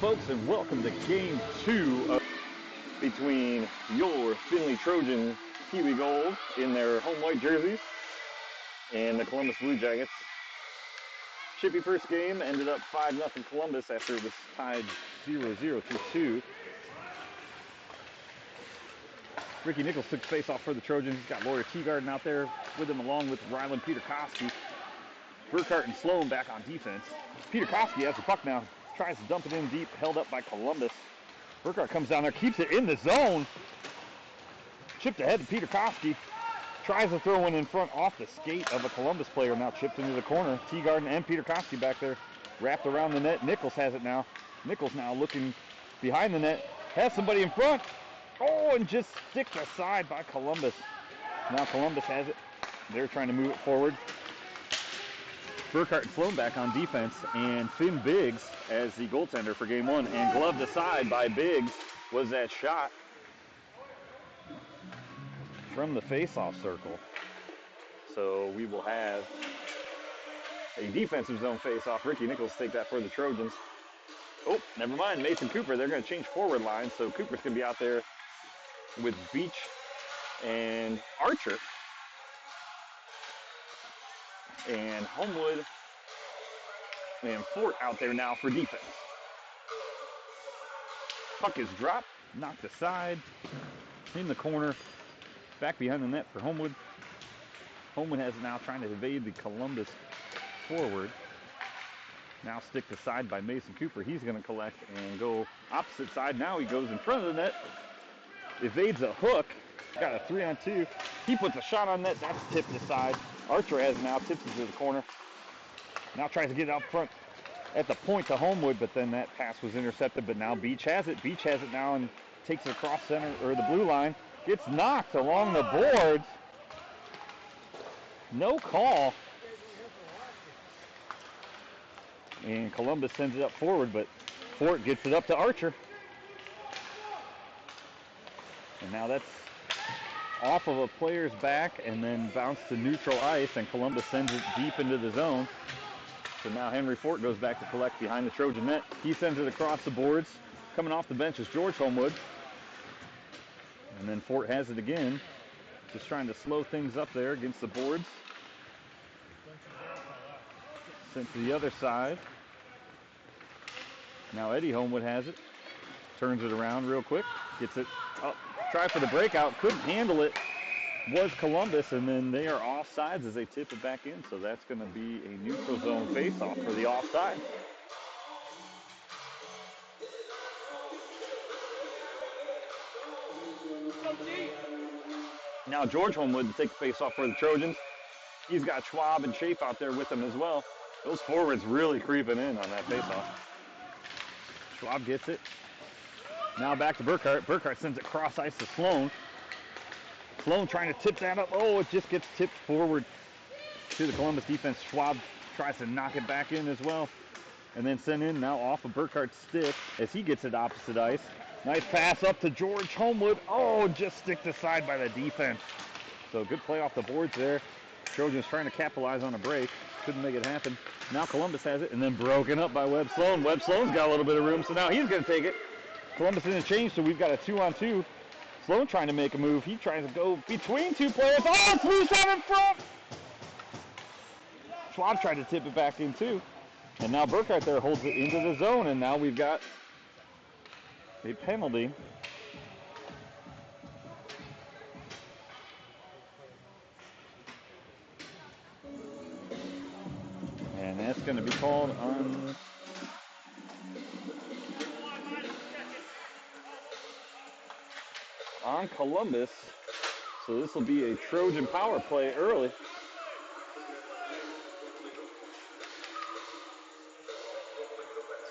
folks, and welcome to Game 2 between your Findlay Trojans, Peewee Gold, in their home white jerseys, and the Columbus Blue Jackets. Chippy first game ended up 5-0 Columbus after it was tied 0-0 through 2. Ricky Nichols took face off for the Trojans. He's got Lawyer Teagarden out there with him, along with Ryland Peterkowski. Burkhart and Sloan back on defense. Peterkowski has the puck now. Tries to dump it in deep, held up by Columbus. Burkhart comes down there, keeps it in the zone. Chipped ahead to Peterkowski. Tries to throw one in front off the skate of a Columbus player. Now chipped into the corner. Teagarden and Peterkowski back there. Wrapped around the net. Nichols has it now. Nichols now looking behind the net. Has somebody in front. Oh, and just sticked aside by Columbus. Now Columbus has it. They're trying to move it forward. Burkhart and Sloan back on defense, and Finn Biggs as the goaltender for game 1. And gloved aside by Biggs was that shot from the face-off circle. So we will have a defensive zone face-off. Ricky Nichols take that for the Trojans. Oh, never mind. Mason Cooper, they're going to change forward line, so Cooper's going to be out there with Beach and Archer. And Homewood and Fort out there now for defense. Puck is dropped, knocked aside, in the corner, back behind the net for Homewood. Homewood has now trying to evade the Columbus forward. Now sticked aside by Mason Cooper. He's going to collect and go opposite side. Now he goes in front of the net, evades a hook, got a 3-on-2. He puts a shot on net, that's tipped aside. Archer has now tipped into the corner. Now tries to get out front at the point to Homewood, but then that pass was intercepted. But now Beach has it. Beach has it now and takes it across center, or the blue line. Gets knocked along the boards. No call. And Columbus sends it up forward, but Fort gets it up to Archer. And now that's off of a player's back and then bounced to neutral ice, and Columbus sends it deep into the zone. So now Henry Fort goes back to collect behind the Trojan net. He sends it across the boards. Coming off the bench is George Homewood. And then Fort has it again. Just trying to slow things up there against the boards. Sent to the other side. Now Eddie Homewood has it. Turns it around real quick. Gets it up. Try for the breakout. Couldn't handle it. Was Columbus, and then they are offsides as they tip it back in. So that's going to be a neutral zone face-off for the offside. Now George Homewood to take the face-off for the Trojans. He's got Schwab and Schaaf out there with him as well. Those forwards really creeping in on that face-off. Schwab gets it. Now back to Burkhart. Burkhart sends it cross ice to Sloan. Sloan trying to tip that up. Oh, it just gets tipped forward to the Columbus defense. Schwab tries to knock it back in as well. And then sent in now off of Burkhart's stick as he gets it opposite ice. Nice pass up to George Homewood. Oh, just sticked aside by the defense. So good play off the boards there. Trojans trying to capitalize on a break. Couldn't make it happen. Now Columbus has it, and then broken up by Webb Sloan. Webb Sloan's got a little bit of room, so now he's going to take it. Columbus didn't change, so we've got a 2-on-2. Sloan trying to make a move. He tries to go between two players. Oh, it's loose out in front! Schwab tried to tip it back in too. And now Burkhart there holds it into the zone, and now we've got a penalty. And that's going to be called on Columbus. So this will be a Trojan power play early.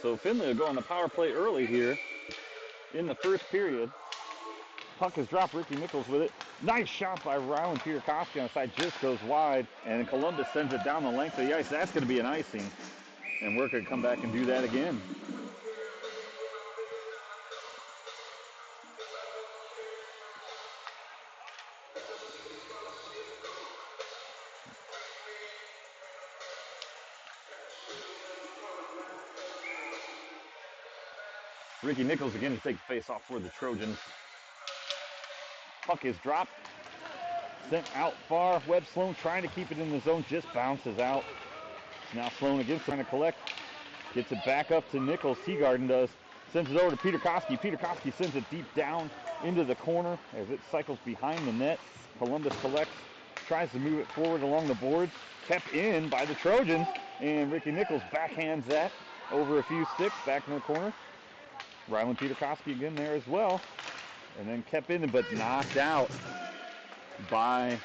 So Findlay will go on the power play early here in the first period. Puck is dropped. Ricky Nichols with it. Nice shot by Ryland Peterkowski on the side. Just goes wide. And Columbus sends it down the length of the ice. That's going to be an icing. And we're going to come back and do that again. Ricky Nichols again to take the face off for the Trojans. Puck is dropped. Sent out far. Webb Sloan trying to keep it in the zone. Just bounces out. Now Sloan again trying to collect. Gets it back up to Nichols. Teagarden does. Sends it over to Peter Koski. Peter Koski sends it deep down into the corner as it cycles behind the net. Columbus collects. Tries to move it forward along the boards. Kept in by the Trojans. And Ricky Nichols backhands that over a few sticks back in the corner. Ryland Peter Koski again there as well. And then kept in but knocked out by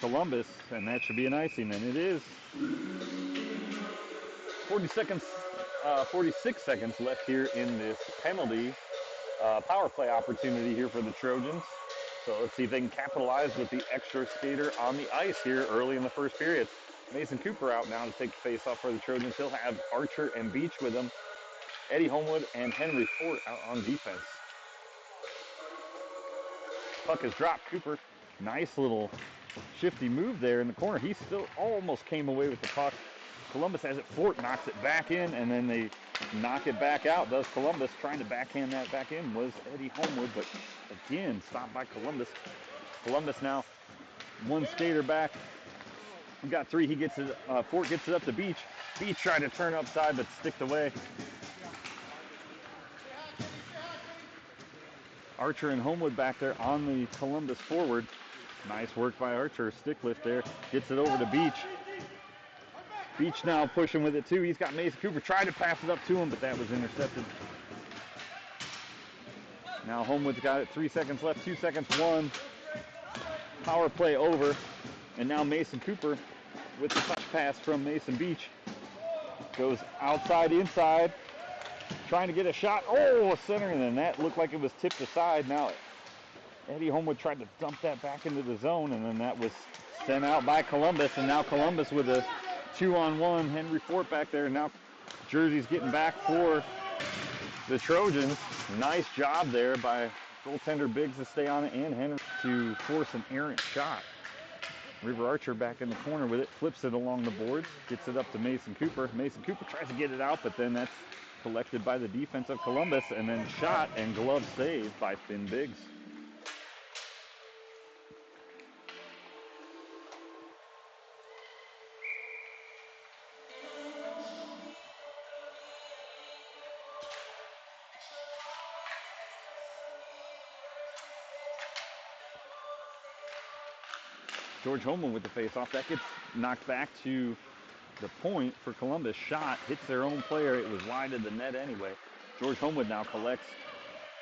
Columbus. And that should be an icing. And it is. 46 seconds left here in this penalty power play opportunity here for the Trojans. So let's see if they can capitalize with the extra skater on the ice here early in the first period. Mason Cooper out now to take the face off for the Trojans. He'll have Archer and Beach with him. Eddie Homewood and Henry Fort out on defense. Puck is dropped. Cooper, nice little shifty move there in the corner. He still almost came away with the puck. Columbus has it. Fort knocks it back in, and then they knock it back out. Does Columbus. Trying to backhand that back in was Eddie Homewood, but again stopped by Columbus. Columbus now one skater back. We got three. He gets it. Fort gets it up to Beach. Beach tried to turn upside, but sticked away. Archer and Homewood back there on the Columbus forward. Nice work by Archer. Stick lift there. Gets it over to Beach. Beach now pushing with it too. He's got Mason Cooper. Tried to pass it up to him, but that was intercepted. Now Homewood's got it. 3 seconds left. 2 seconds. 1. Power play over. And now Mason Cooper with the touch pass from Mason Beach. Goes outside, inside. Trying to get a shot. Oh, a center, and then that looked like it was tipped aside. Now Eddie Homewood tried to dump that back into the zone, and then that was sent out by Columbus. And now Columbus with a 2-on-1. Henry Fort back there. Now Jersey's getting back for the Trojans. Nice job there by goaltender Biggs to stay on it, and Henry to force an errant shot. River Archer back in the corner with it. Flips it along the boards. Gets it up to Mason Cooper. Mason Cooper tries to get it out, but then that's collected by the defense of Columbus, and then shot and glove saved by Finn Biggs. George Holman with the face-off. That gets knocked back to the point for Columbus. Shot, hits their own player. It was wide of the net anyway. George Homewood now collects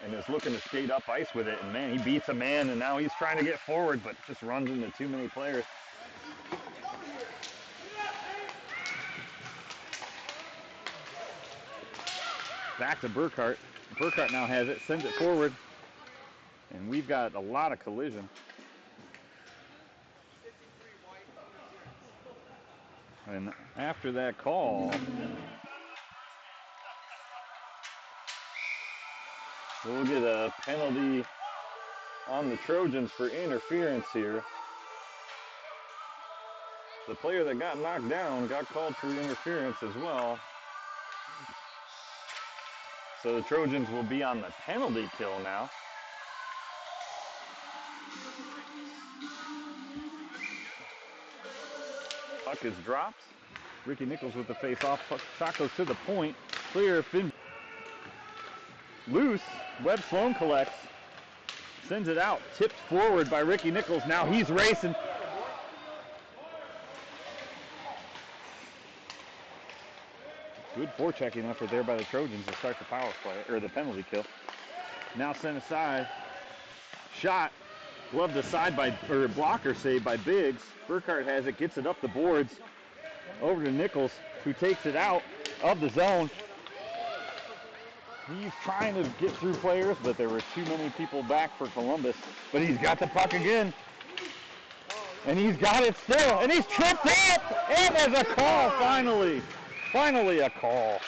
and is looking to skate up ice with it. And man, he beats a man, and now he's trying to get forward, but just runs into too many players. Back to Burkhart. Burkhart now has it, sends it forward, and we've got a lot of collision. And after that call, we'll get a penalty on the Trojans for interference here. The player that got knocked down got called for interference as well. So the Trojans will be on the penalty kill now. Puck is dropped. Ricky Nichols with the face-off. Shot goes to the point. Clear. Finn. Loose. Webb Sloan collects. Sends it out. Tipped forward by Ricky Nichols. Now he's racing. Good forechecking effort there by the Trojans to start the power play, or the penalty kill. Now sent aside. Shot. Gloved aside by, or blocker saved by Biggs. Burkhart has it, gets it up the boards. Over to Nichols, who takes it out of the zone. He's trying to get through players, but there were too many people back for Columbus. But he's got the puck again. And he's got it still. And he's tripped up. And there's a call, finally. Finally a call.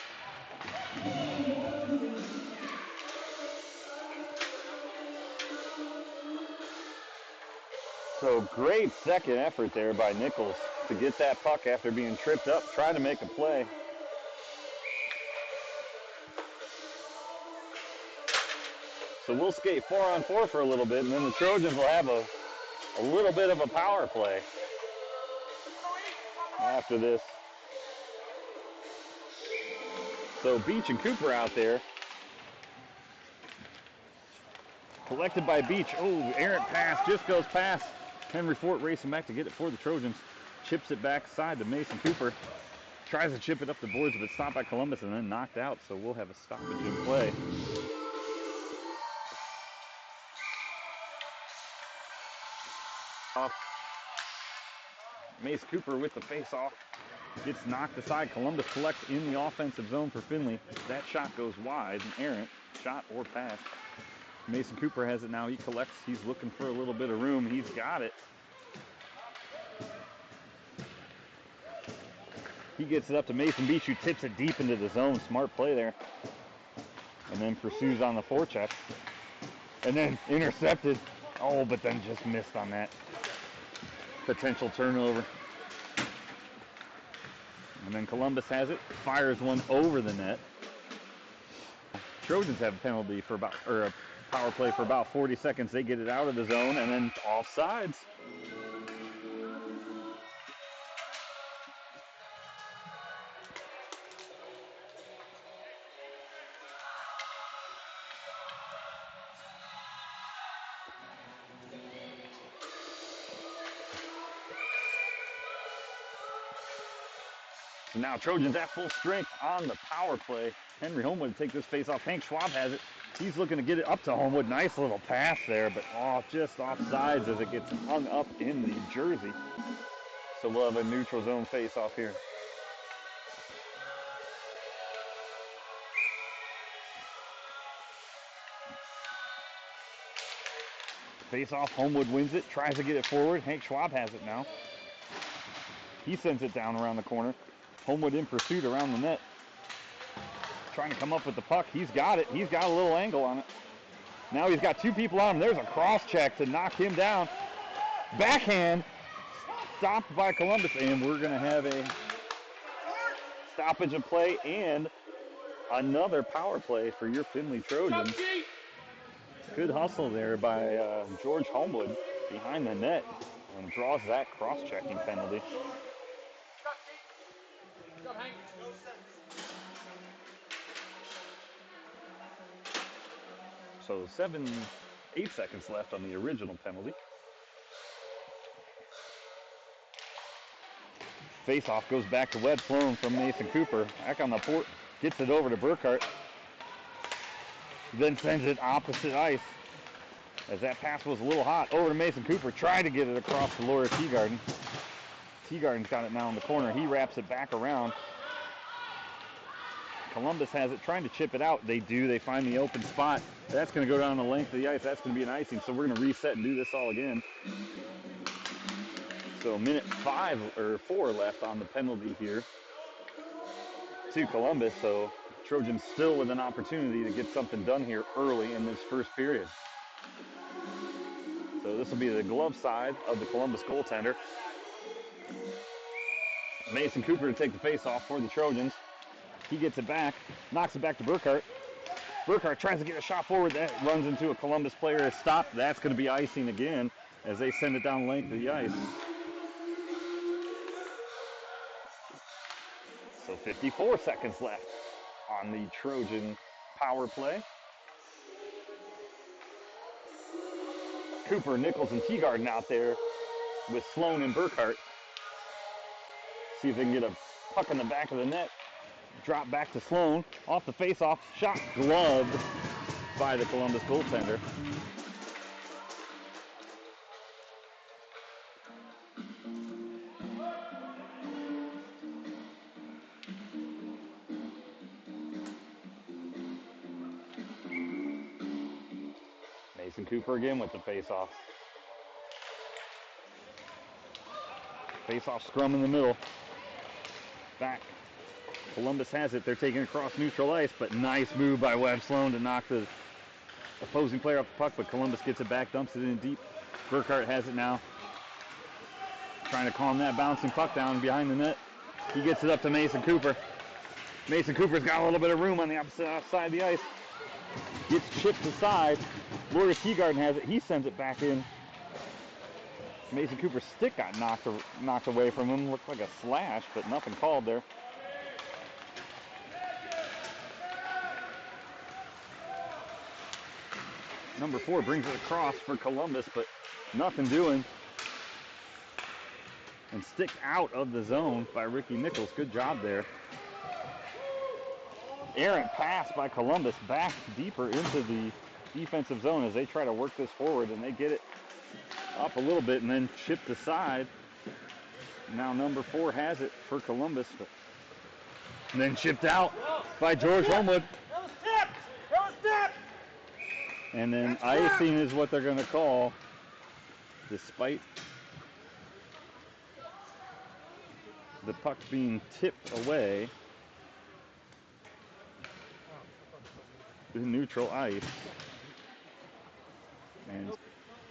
So great second effort there by Nichols to get that puck after being tripped up, trying to make a play. So we'll skate 4-on-4 for a little bit, and then the Trojans will have a little bit of a power play after this. So Beach and Cooper out there. Collected by Beach. Oh, errant pass, just goes past. Henry Fort racing back to get it for the Trojans. Chips it backside to Mason Cooper. Tries to chip it up the boards, but stopped by Columbus and then knocked out. So we'll have a stoppage in play. Mace Cooper with the face-off. Gets knocked aside. Columbus collects in the offensive zone for Findlay. That shot goes wide, an errant shot or pass. Mason Cooper has it now. He collects. He's looking for a little bit of room. He's got it. He gets it up to Mason Beach, who tips it deep into the zone. Smart play there. And then pursues on the forecheck. And then intercepted. Oh, but then just missed on that potential turnover. And then Columbus has it, fires one over the net. Trojans have a penalty for about, or a power play for about 40 seconds. They get it out of the zone and then offsides. So now Trojans at full strength on the power play. Henry Homewood to take this face off. Hank Schwab has it. He's looking to get it up to Homewood. Nice little pass there, but just offsides as it gets hung up in the jersey. So we'll have a neutral zone face off here. Face off, Homewood wins it, tries to get it forward. Hank Schwab has it now. He sends it down around the corner. Homewood in pursuit around the net. Trying to come up with the puck. He's got it. He's got a little angle on it. Now he's got two people on him. There's a cross check to knock him down. Backhand. Stopped by Columbus. And we're going to have a stoppage of play and another power play for your Findlay Trojans. Good hustle there by George Homewood behind the net and draws that cross-checking penalty. So 8 seconds left on the original penalty. Face-off goes back to Webb Sloan from Mason Cooper. Back on the port, gets it over to Burkhart. Then sends it opposite ice. As that pass was a little hot, over to Mason Cooper. Tried to get it across to Laura Teagarden. Teagarden's got it now in the corner. He wraps it back around. Columbus has it, trying to chip it out. They do. They find the open spot. That's going to go down the length of the ice. That's going to be an icing. So we're going to reset and do this all again. So minute 4 left on the penalty here to Columbus. So Trojans still with an opportunity to get something done here early in this first period. So this will be the glove side of the Columbus goaltender. Mason Cooper to take the face off for the Trojans. He gets it back, knocks it back to Burkhart. Burkhart tries to get a shot forward. That runs into a Columbus player. Is stopped. That's going to be icing again as they send it down the length of the ice. So 54 seconds left on the Trojan power play. Cooper, Nichols, and Teagarden out there with Sloan and Burkhart. See if they can get a puck in the back of the net. Drop back to Sloan. Off the face-off. Shot gloved by the Columbus goaltender. Mason Cooper again with the face-off. Face-off scrum in the middle. Back. Columbus has it. They're taking it across neutral ice, but nice move by Webb Sloan to knock the opposing player off the puck, but Columbus gets it back, dumps it in deep. Burkhart has it now. Trying to calm that bouncing puck down behind the net. He gets it up to Mason Cooper. Mason Cooper's got a little bit of room on the opposite side of the ice. Gets chipped aside. Laurie Teagarden has it. He sends it back in. Mason Cooper's stick got knocked away from him. Looked like a slash, but nothing called there. Number 4 brings it across for Columbus, but nothing doing. And sticked out of the zone by Ricky Nichols. Good job there. Errant pass by Columbus back deeper into the defensive zone as they try to work this forward, and they get it up a little bit and then chipped aside. Now number 4 has it for Columbus, and then chipped out by George Homewood. That was tipped! That was tipped! And then icing is what they're going to call, despite the puck being tipped away. The neutral ice. And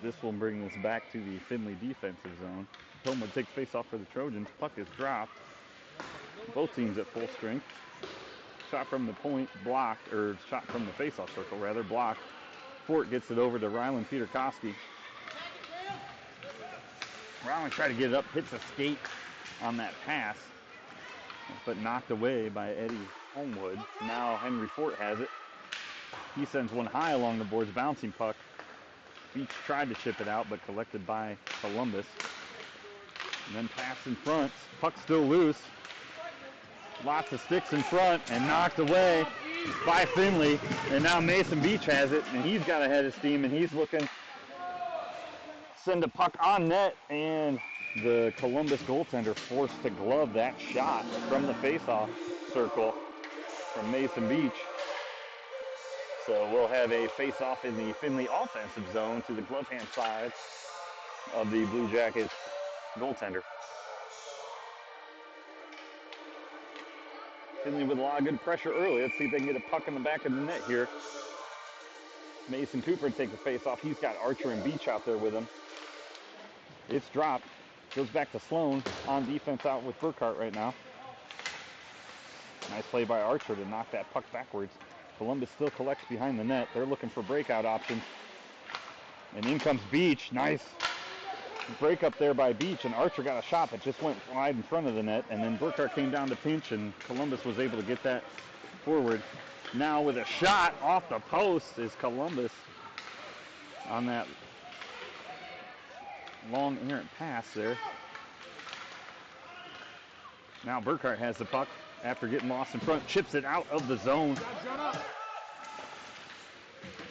this will bring this back to the Findlay defensive zone. Homewood takes face off for the Trojans. Puck is dropped. Both teams at full strength. Shot from the point, blocked, or shot from the face-off circle rather, blocked. Fort gets it over to Ryland Peterkowski. Ryland tried to get it up, hits a skate on that pass, but knocked away by Eddie Homewood. Now Henry Fort has it. He sends one high along the boards, bouncing puck. Beach tried to chip it out, but collected by Columbus. And then pass in front. Puck still loose. Lots of sticks in front and knocked away by Findlay. And now Mason Beach has it, and he's got a head of steam, and he's looking. Send a puck on net, and the Columbus goaltender forced to glove that shot from the face-off circle from Mason Beach. So we'll have a face-off in the Findlay offensive zone to the glove hand side of the Blue Jackets goaltender. Findlay with a lot of good pressure early. Let's see if they can get a puck in the back of the net here. Mason Cooper takes the face-off. He's got Archer and Beach out there with him. It's dropped. Goes back to Sloan on defense out with Burkhart right now. Nice play by Archer to knock that puck backwards. Columbus still collects behind the net. They're looking for breakout options. And in comes Beach. Nice break up there by Beach, and Archer got a shot that just went wide in front of the net, and then Burkhart came down to pinch, and Columbus was able to get that forward. Now with a shot off the post is Columbus on that long errant pass there. Now Burkhart has the puck after getting lost in front, chips it out of the zone,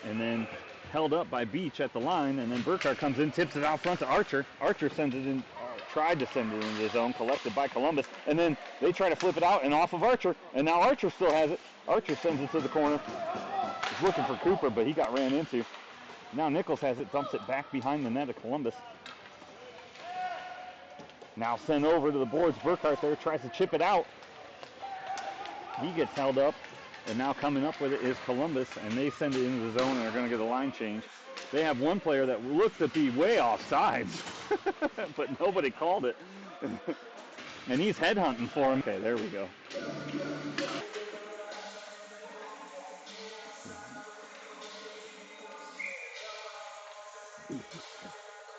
and then held up by Beach at the line, and then Burkhart comes in, tips it out front to Archer. Archer sends it in, tried to send it into the zone, collected by Columbus, and then they try to flip it out and off of Archer, and now Archer still has it. Archer sends it to the corner. He's looking for Cooper, but he got ran into. Now Nichols has it, dumps it back behind the net of Columbus. Now sent over to the boards. Burkhart there tries to chip it out. He gets held up, and now coming up with it is Columbus, and they send it into the zone and are going to get a line change. They have one player that looks to be way off sides, but nobody called it. And he's headhunting for him. Okay, there we go.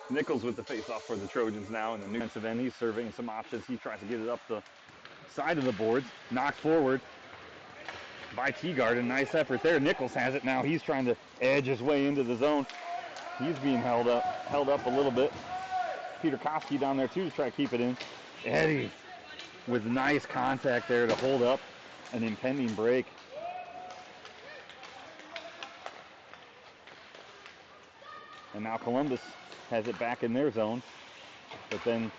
Nichols with the face-off for the Trojans now in the new defensive end. He's surveying some options. He tries to get it up the side of the boards. Knocked forward by Teagarden. Nice effort there. Nichols has it now. He's trying to edge his way into the zone. He's being held up a little bit. Peterkowski down there too to try to keep it in. Eddie with nice contact there to hold up an impending break. And now Columbus has it back in their zone, but then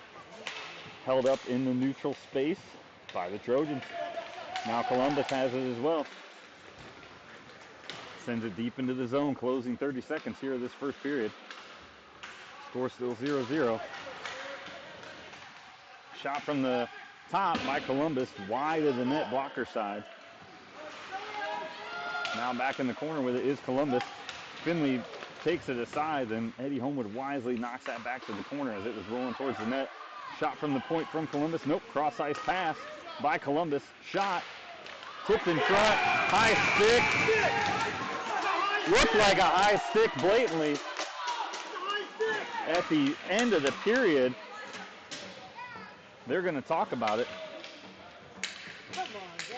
held up in the neutral space by the Trojans. Now Columbus has it as well. Sends it deep into the zone, closing 30 seconds here of this first period. Score still 0-0. Shot from the top by Columbus, wide of the net blocker side. Now back in the corner with it is Columbus. Findlay takes it aside, and Eddie Homewood wisely knocks that back to the corner as it was rolling towards the net. Shot from the point from Columbus. Nope, cross-ice pass by Columbus. Shot, tipped in front, high stick. looked like a high stick blatantly at the end of the period. They're going to talk about it. Come on, guys.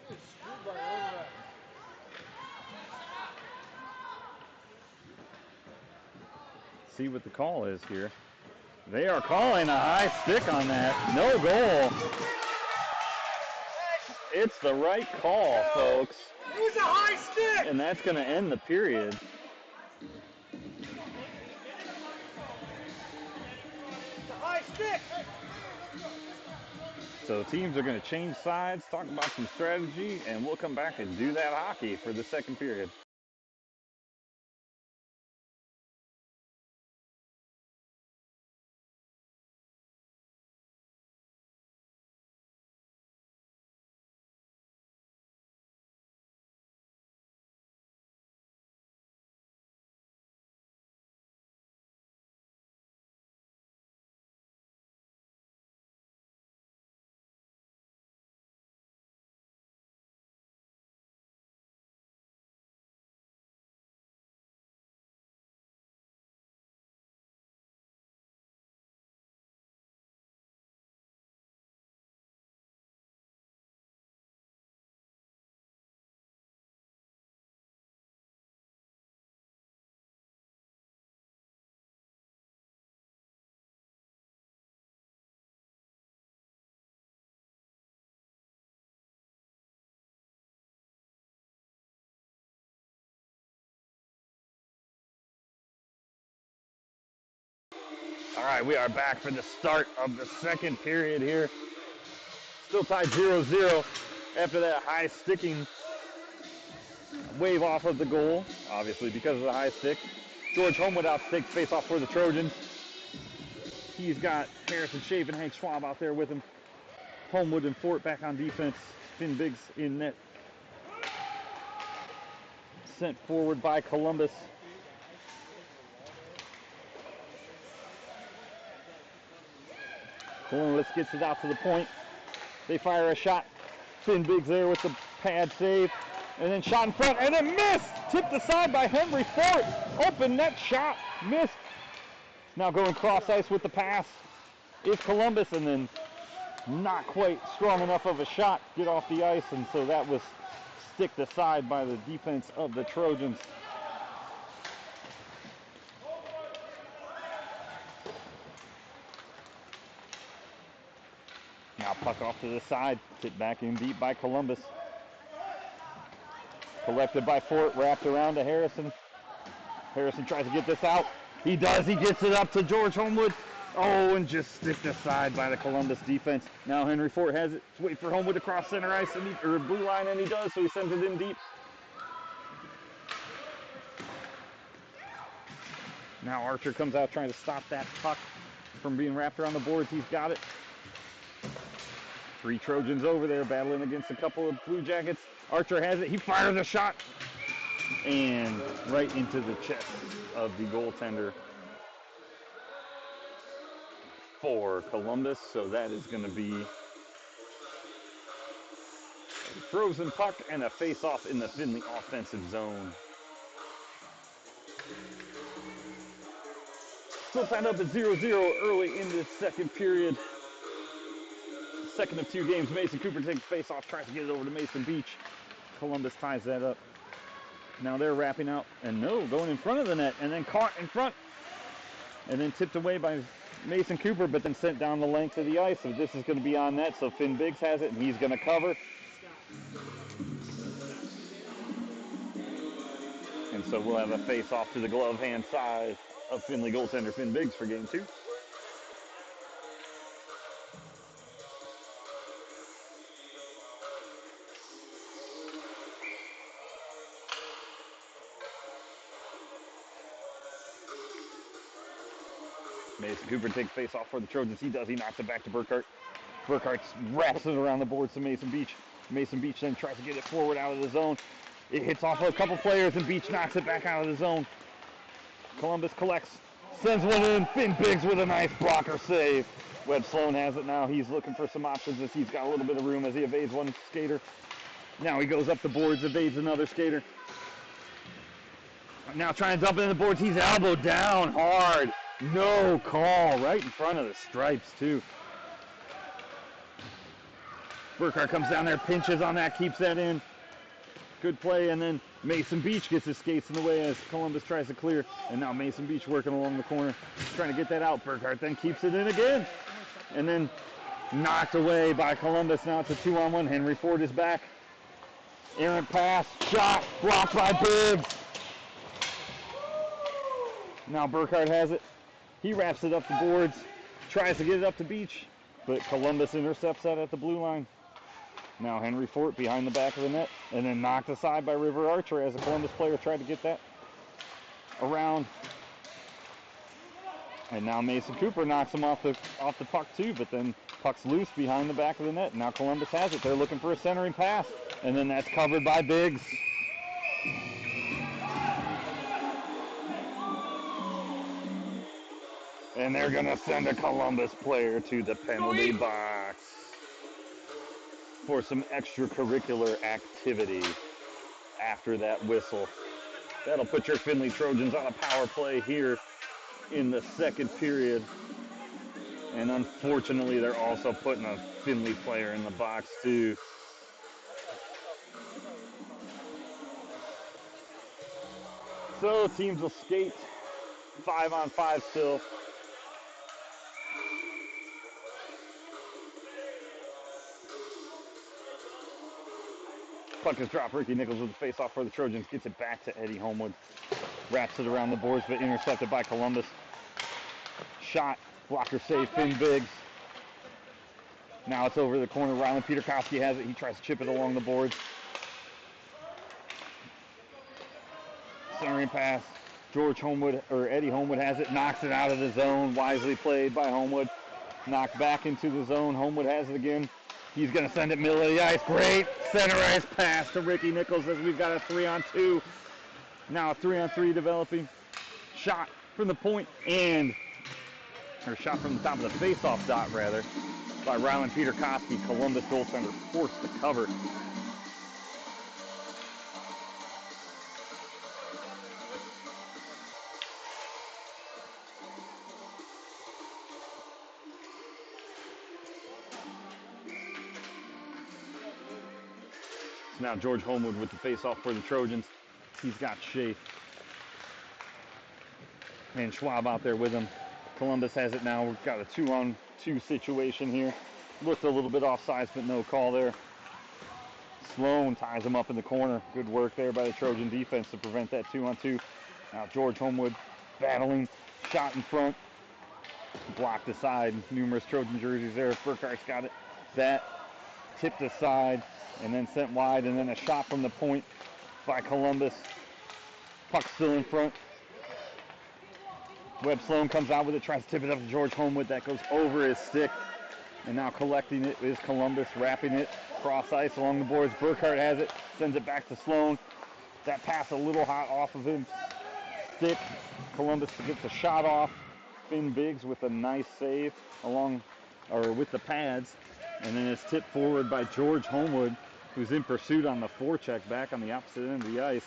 You're screwed by your own ref. See what the call is here. They are calling a high stick on that. No goal. It's the right call, folks. It was a high stick. And that's going to end the period. It's a high stick. So teams are going to change sides, talk about some strategy, and we'll come back and do that hockey for the second period. All right, we are back for the start of the second period here. Still tied 0-0 after that high sticking wave off of the goal, obviously because of the high stick. George Homewood out to take the face off for the Trojans. He's got Harrison Shape and Hank Schwab out there with him. Homewood and Fort back on defense. Finn Biggs in net. Sent forward by Columbus. Columbus gets it out to the point. They fire a shot. Finn Biggs there with the pad save. And then shot in front, and then missed! Tipped aside by Henry Fort. Open net shot, missed. Now going cross ice with the pass is Columbus, and then not quite strong enough of a shot get off the ice, and so that was sticked aside by the defense of the Trojans. Now puck off to the side, tipped back in deep by Columbus. Collected by Fort, wrapped around to Harrison. Harrison tries to get this out. He does, he gets it up to George Homewood. Oh, and just sticked aside by the Columbus defense. Now Henry Fort has it. Wait for Homewood to cross center ice, or blue line, and he does, so he sends it in deep. Now Archer comes out trying to stop that puck from being wrapped around the boards. He's got it. 3 Trojans over there battling against a couple of Blue Jackets. Archer has it. He fires a shot. And right into the chest of the goaltender for Columbus. So that is going to be a frozen puck and a face-off in the Findlay offensive zone. Still tied up at 0-0 early in the second period. Second of 2 games. Mason Cooper takes face-off, tries to get it over to Mason Beach. Columbus ties that up. Now they're wrapping out, and no, going in front of the net, and then caught in front, and then tipped away by Mason Cooper, but then sent down the length of the ice. So this is going to be on net, so Finn Biggs has it, and he's going to cover. And so we'll have a face-off to the glove hand side of Findlay goaltender Finn Biggs for game 2. Mason Cooper takes face off for the Trojans. He does. He knocks it back to Burkhart. Burkhart wraps it around the boards to Mason Beach. Mason Beach then tries to get it forward out of the zone. It hits off of a couple players, and Beach knocks it back out of the zone. Columbus collects, sends one in. Finn Biggs with a nice blocker save. Webb Sloan has it now. He's looking for some options as he's got a little bit of room as he evades one skater. Now he goes up the boards, evades another skater. Now trying to dump it in the boards. He's elbowed down hard. No call. Right in front of the stripes, too. Burkhart comes down there, pinches on that, keeps that in. Good play, and then Mason Beach gets his skates in the way as Columbus tries to clear. And now Mason Beach working along the corner, trying to get that out. Burkhart then keeps it in again. And then knocked away by Columbus. Now it's a 2-on-1. Henry Ford is back. Errant pass, shot, blocked by Biggs. Now Burkhart has it. He wraps it up the boards, tries to get it up to Beach, but Columbus intercepts that at the blue line. Now Henry Fort behind the back of the net, and then knocked aside by River Archer as a Columbus player tried to get that around. And now Mason Cooper knocks him off the puck too, but then puck's loose behind the back of the net. Now Columbus has it. They're looking for a centering pass, and then that's covered by Biggs. And they're going to send a Columbus player to the penalty box for some extracurricular activity after that whistle. That'll put your Findlay Trojans on a power play here in the second period. And unfortunately, they're also putting a Findlay player in the box too. So teams will skate 5-on-5 still. Puck is dropped. Ricky Nichols with the face-off for the Trojans. Gets it back to Eddie Homewood. Wraps it around the boards, but intercepted by Columbus. Shot. Blocker save. Finn Biggs. Now it's over the corner. Rylan Peterkowski has it. He tries to chip it along the boards. Centering pass. George Homewood, or Eddie Homewood has it. Knocks it out of the zone. Wisely played by Homewood. Knocked back into the zone. Homewood has it again. He's going to send it middle of the ice. Great center ice pass to Ricky Nichols as we've got a 3-on-2. Now a 3-on-3 developing. Shot from the point or shot from the top of the face-off dot, rather, by Rylan Peterkowski. Columbus goaltender forced to cover. Now George Homewood with the face-off for the Trojans. He's got Shea and Schwab out there with him. Columbus has it now. We've got a 2-on-2 situation here. Looked a little bit offsides, but no call there. Sloan ties him up in the corner. Good work there by the Trojan defense to prevent that 2-on-2. Now George Homewood battling. Shot in front. Blocked aside. Numerous Trojan jerseys there. Burkhart's got it. That tipped aside and then sent wide, and then a shot from the point by Columbus. Puck still in front. Webb Sloan comes out with it, tries to tip it up to George Homewood. That goes over his stick. And now collecting it is Columbus, wrapping it cross ice along the boards. Burkhart has it, sends it back to Sloan. That pass a little hot off of his stick. Columbus gets a shot off. Finn Biggs with a nice save with the pads. And then it's tipped forward by George Homewood, who's in pursuit on the forecheck back on the opposite end of the ice.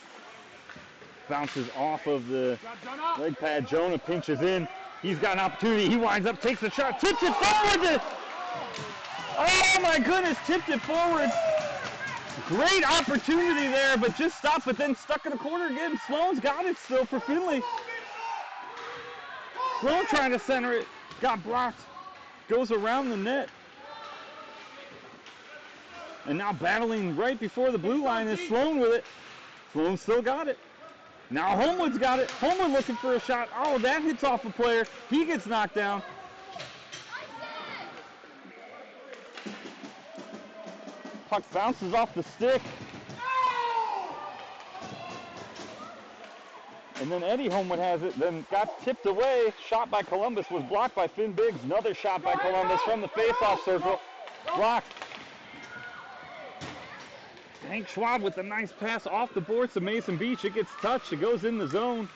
Bounces off of the leg pad. Jonah pinches in. He's got an opportunity. He winds up, takes a shot, tips it forward. Oh my goodness, tipped it forward. Great opportunity there, but just stopped, but then stuck in the corner again. Sloan's got it still for Findlay. Sloan trying to center it. Got blocked. Goes around the net. And now battling right before the blue line is Sloan with it. Sloan still got it. Now Homewood's got it. Homewood looking for a shot. Oh, that hits off a player. He gets knocked down. Puck bounces off the stick. And then Eddie Homewood has it, then got tipped away. Shot by Columbus was blocked by Finn Biggs. Another shot by Columbus from the face-off circle. Blocked. Hank Schwab with a nice pass off the boards to Mason Beach. It gets touched. It goes in the zone.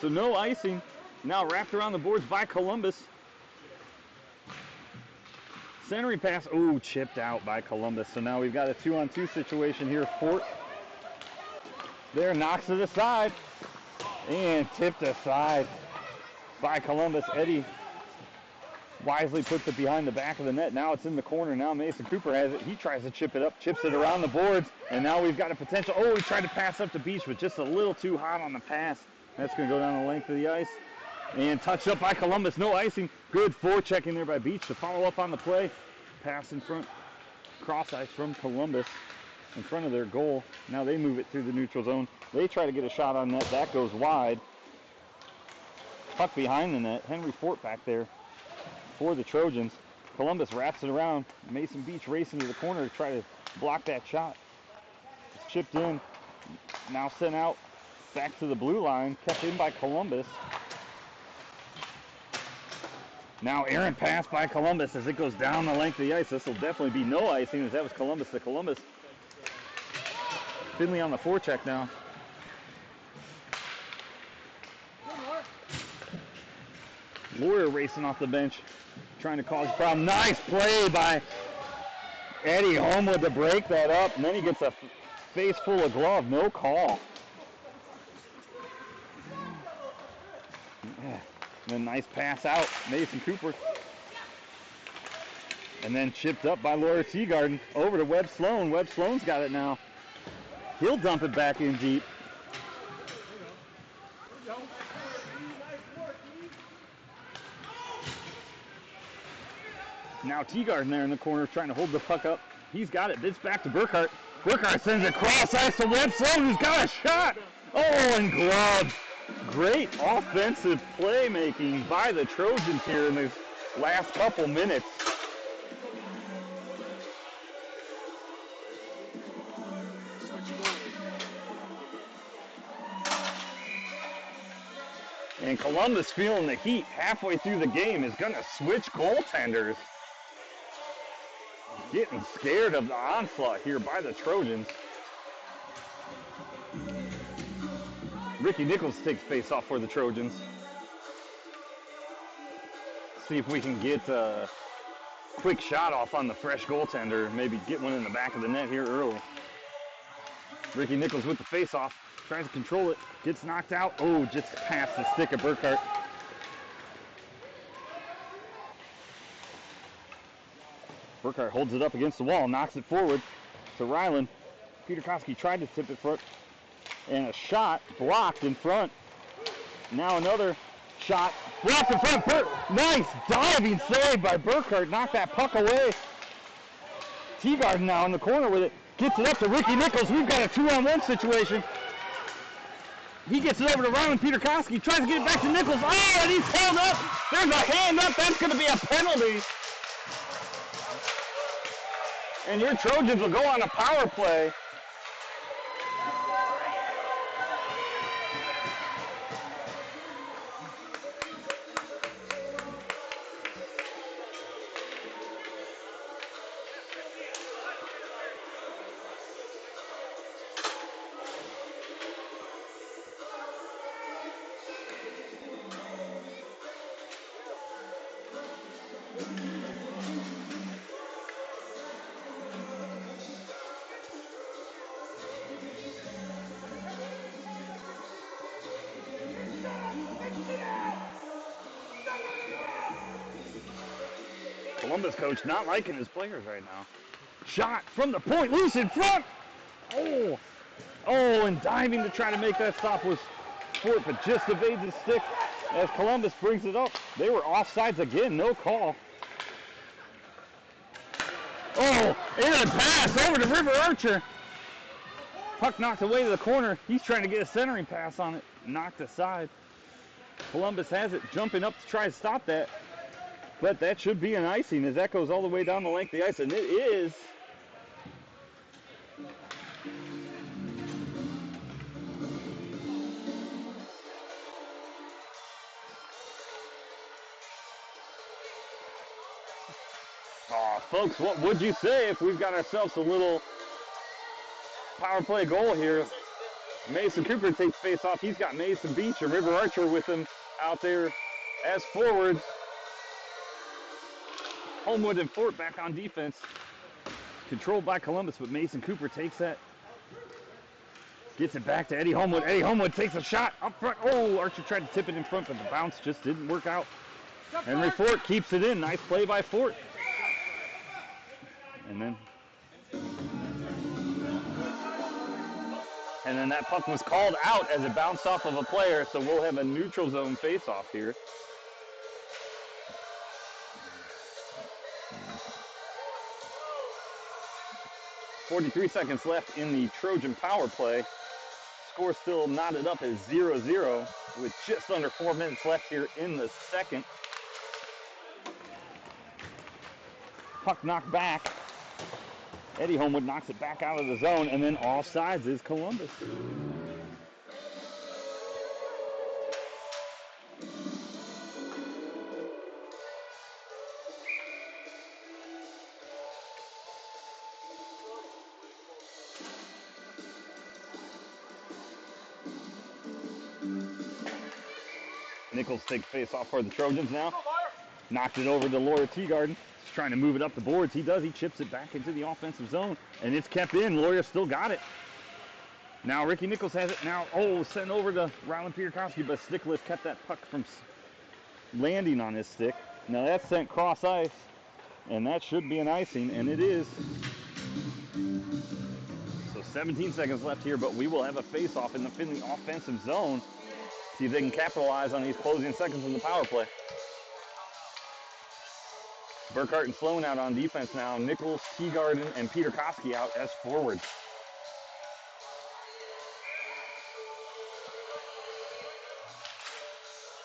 So no icing. Now wrapped around the boards by Columbus. Centering pass. Ooh, chipped out by Columbus. So now we've got a 2-on-2 situation here. Fort there knocks it aside. And tipped aside by Columbus. Eddie wisely puts it behind the back of the net. Now it's in the corner. Now Mason Cooper has it. He tries to chip it up, chips it around the boards, and now we've got a potential. Oh, he tried to pass up to Beach, but just a little too hot on the pass. That's going to go down the length of the ice. And touched up by Columbus. No icing. Good forechecking there by Beach to follow up on the play. Pass in front. Cross ice from Columbus in front of their goal. Now they move it through the neutral zone. They try to get a shot on net. That goes wide. Puck behind the net. Henry Fort back there for the Trojans. Columbus wraps it around. Mason Beach racing to the corner to try to block that shot. It's chipped in. Now sent out back to the blue line. Kept in by Columbus. Now errant pass by Columbus as it goes down the length of the ice. This will definitely be no icing as that was Columbus to Columbus. Findlay on the forecheck now. Lawyer racing off the bench, trying to cause a problem. Nice play by Eddie Homewood to break that up, and then he gets a face full of glove. No call. And then nice pass out, Mason Cooper. And then chipped up by Laura Teagarden over to Webb Sloan. Webb Sloan's got it now. He'll dump it back in deep. Now Teagarden there in the corner trying to hold the puck up. He's got it. It's back to Burkhart. Burkhart sends it cross ice to Webb Sloan, who's got a shot. Oh, and gloves. Great offensive playmaking by the Trojans here in the last couple minutes. And Columbus, feeling the heat halfway through the game, is going to switch goaltenders. Getting scared of the onslaught here by the Trojans. Ricky Nichols takes face off for the Trojans. See if we can get a quick shot off on the fresh goaltender. Maybe get one in the back of the net here early. Ricky Nichols with the face off. Tries to control it. Gets knocked out. Oh, just past the stick of Burkhart. Burkhart holds it up against the wall. Knocks it forward to Ryland. Peter Koski tried to tip it front. And a shot blocked in front. Now another shot blocked in front. Nice diving save by Burkhart. Knocked that puck away. Teagarden now in the corner with it. Gets it up to Ricky Nichols. We've got a 2-on-1 situation. He gets it over to Ryland. Peter Koski tries to get it back to Nichols. Oh, and he's held up. There's a hand up. That's going to be a penalty. And your Trojans will go on a power play. Columbus coach not liking his players right now. Shot from the point, loose in front. Oh, and diving to try to make that stop was Fort, but just evades his stick as Columbus brings it up. They were offsides again, no call. Oh, and a pass over to River Archer. Puck knocked away to the corner. He's trying to get a centering pass on it. Knocked aside. Columbus has it, jumping up to try to stop that. But that should be an icing as that goes all the way down the length of the ice, and it is. Oh, folks, what would you say if we've got ourselves a little power play goal here? Mason Cooper takes face off. He's got Mason Beach and River Archer with him out there as forwards. Homewood and Fort back on defense. Controlled by Columbus, but Mason Cooper takes that Gets it back to Eddie Homewood. Eddie Homewood takes a shot up front. Oh, Archer tried to tip it in front, but the bounce just didn't work out. Henry Fort keeps it in. Nice play by Fort. And then that puck was called out as it bounced off of a player, so we'll have a neutral zone face-off here. .43 seconds left in the Trojan power play. Score still knotted up as 0-0 with just under 4 minutes left here in the second. Puck knocked back. Eddie Homewood knocks it back out of the zone, and then offsides is Columbus. Nichols takes face off for the Trojans now. Knocked it over to Lawyer Teagarden. He's trying to move it up the boards. He does. He chips it back into the offensive zone, and it's kept in. Lawyer still got it. Now Ricky Nichols has it. Now, sent over to Rylan Peterkowski, but Stickless kept that puck from landing on his stick. Now that's sent cross ice, and that should be an icing, and it is. So 17 seconds left here, but we will have a face-off in the Findlay offensive zone. See if they can capitalize on these closing seconds in the power play. Burkhart and Sloan out on defense now. Nichols, Teagarden, and Peterkowski out as forwards.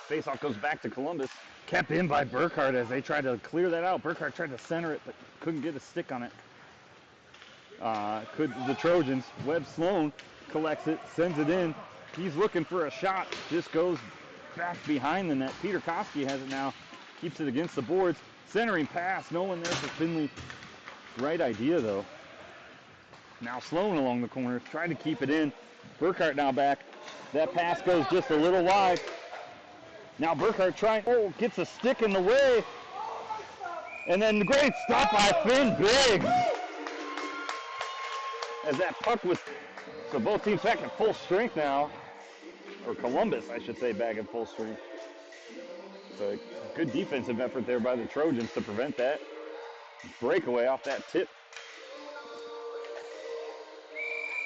Faceoff goes back to Columbus. Kept in by Burkhart as they tried to clear that out. Burkhart tried to center it, but couldn't get a stick on it. Could the Trojans. Webb Sloan collects it, sends it in. He's looking for a shot. Just goes back behind the net. Peterkowski has it now. Keeps it against the boards. Centering pass. No one there for Findlay. Right idea, though. Now Sloan along the corner. Trying to keep it in. Burkhart now back. That pass goes just a little wide. Now Burkhart gets a stick in the way. And then great stop by Finn Biggs. As that puck was... So both teams back at full strength now. Or Columbus, I should say, back at full strength. So a good defensive effort there by the Trojans to prevent that. Breakaway off that tip.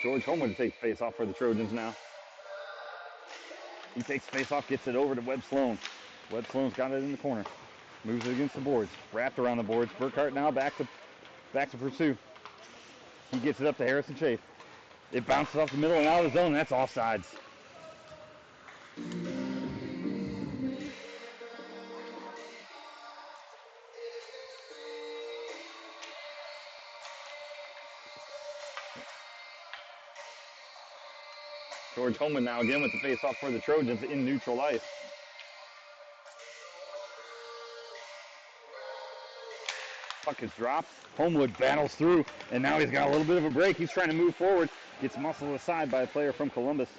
George Homewood takes face-off for the Trojans now. He takes face-off, gets it over to Webb Sloan. Webb Sloan's got it in the corner. Moves it against the boards. Wrapped around the boards. Burkhart now back to pursue. He gets it up to Harrison Chafe. It bounces off the middle and out of the zone. That's offsides. George Holman now again with the face-off for the Trojans in neutral ice. Puck is dropped. Homewood battles through, and now he's got a little bit of a break. He's trying to move forward. Gets muscled aside by a player from Columbus.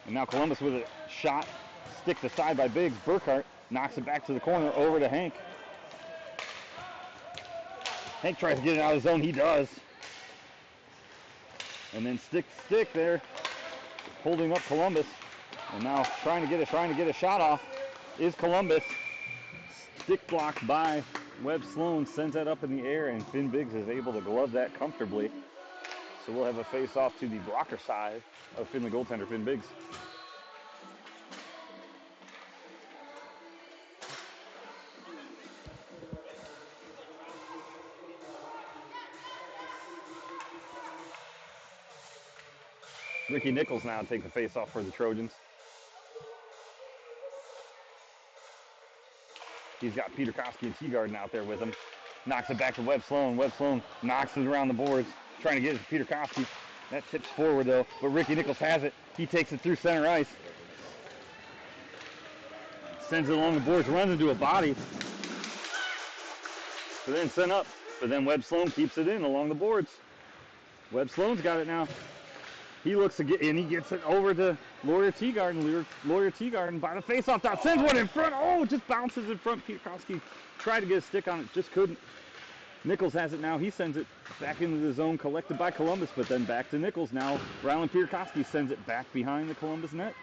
And now Columbus with a shot. Sticked aside by Biggs. Burkhart knocks it back to the corner over to Hank. Hank tries to get it out of the zone. He does. And then stick there, holding up Columbus. And now trying to get a shot off is Columbus. Stick blocked by Webb Sloan, sends that up in the air, and Finn Biggs is able to glove that comfortably. So we'll have a face-off to the blocker side of Findlay goaltender Finn Biggs. Ricky Nichols now take the face-off for the Trojans. He's got Peterkowski and Teagarden out there with him. Knocks it back to Webb Sloan. Webb Sloan knocks it around the boards, trying to get it to Peterkowski. That tips forward, though, but Ricky Nichols has it. He takes it through center ice. Sends it along the boards, runs into a body. But then sent up. But then Webb Sloan keeps it in along the boards. Webb Sloan's got it now. He looks to get in. He gets it over to Lawyer Teagarden. Lawyer Teagarden by the face-off dot. Sends one in front. Oh, just bounces in front. Peterkowski tried to get a stick on it. Just couldn't. Nichols has it now. He sends it back into the zone, collected by Columbus, but then back to Nichols. Now Rylan Pierkowski sends it back behind the Columbus net.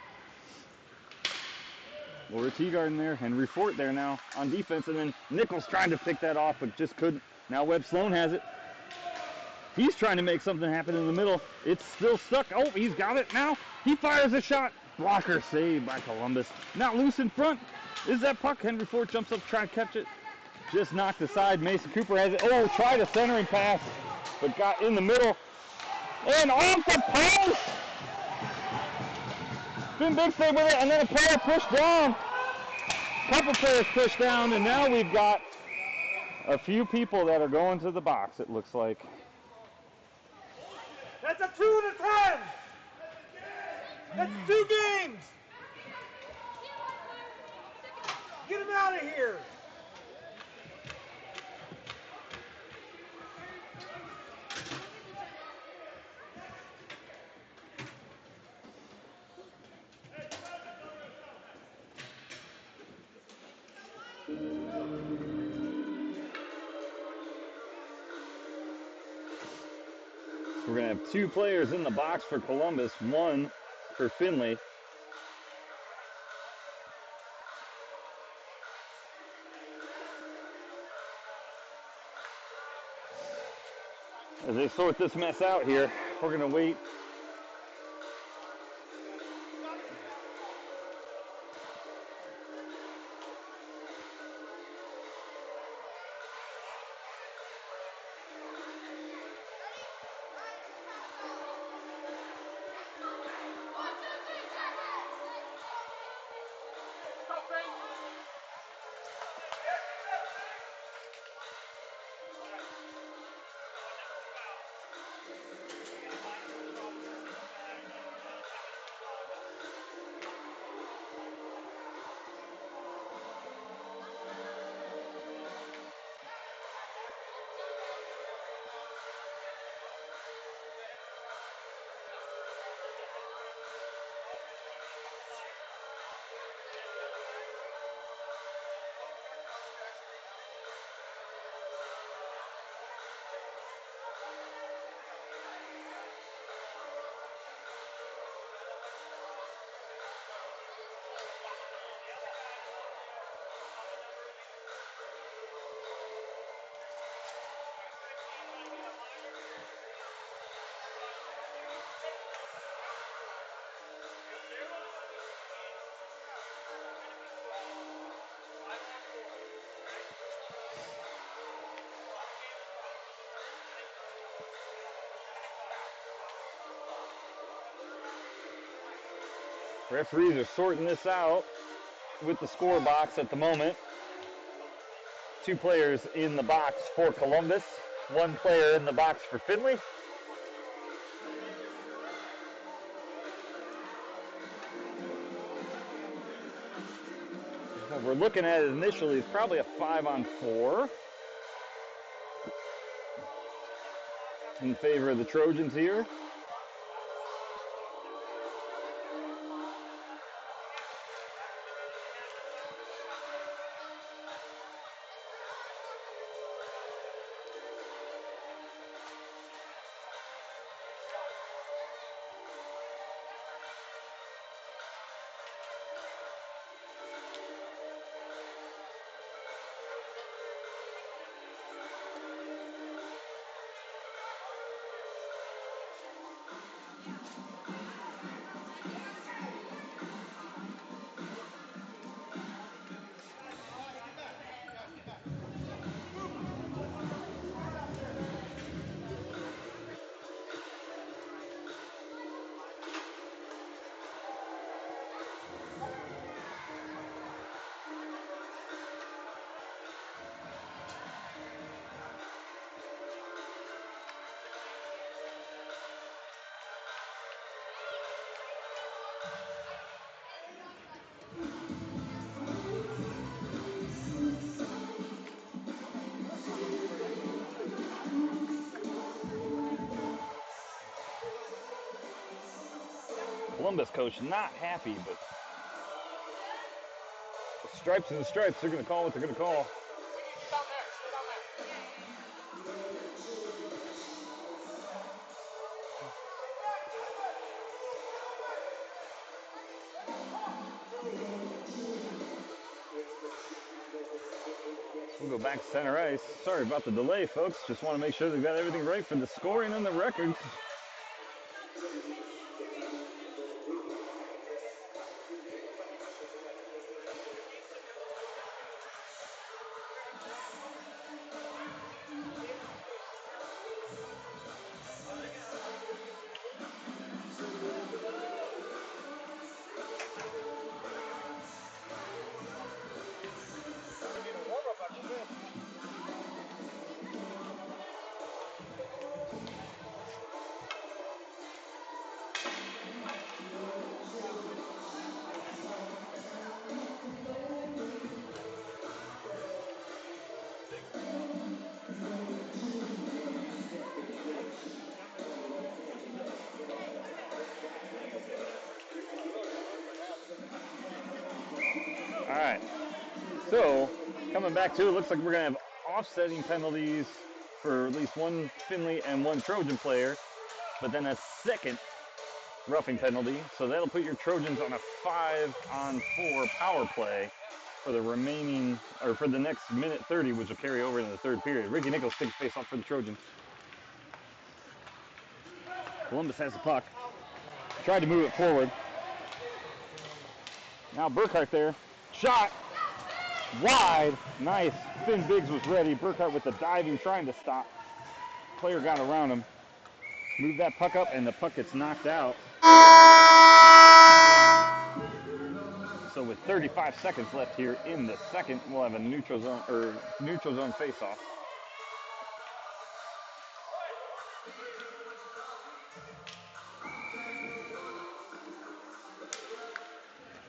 Laura Teagarden there, Henry Fort there now on defense, and then Nichols trying to pick that off, but just couldn't. Now Webb Sloan has it. He's trying to make something happen in the middle. It's still stuck. Oh, he's got it now. He fires a shot. Blocker saved by Columbus. Now loose in front. Is that puck? Henry Fort jumps up to try to catch it. Just knocked aside. Mason Cooper has it. Oh, tried a centering pass, but got in the middle. And off the post! Finn Big stayed with it, and then a player pushed down. Couple players pushed down, and now we've got a few people that are going to the box, it looks like. That's a 2 to 10. That's 2 games. Get him out of here. We're going to have 2 players in the box for Columbus, 1 for Findlay. As they sort this mess out here, we're going to wait. Referees are sorting this out with the score box at the moment. 2 players in the box for Columbus, 1 player in the box for Findlay. What we're looking at initially is probably a 5-on-4 in favor of the Trojans here. Columbus coach not happy, but the stripes and the stripes, they're going to call what they're going to call. We'll go back to center ice. Sorry about the delay, folks. Just want to make sure they've got everything right for the scoring and the record. All right. So, coming back to it, looks like we're going to have offsetting penalties for at least one Findlay and one Trojan player, but then a second roughing penalty. So that'll put your Trojans on a 5-on-4 power play for the remaining, or for the next minute 30, which will carry over into the third period. Ricky Nichols takes face off for the Trojans. Columbus has the puck. Tried to move it forward. Now Burkhart there. Shot. Wide. Nice. Finn Biggs was ready. Burkhart with the diving, trying to stop. Player got around him. Moved that puck up, and the puck gets knocked out. So with 35 seconds left here in the second, we'll have a neutral zone face-off.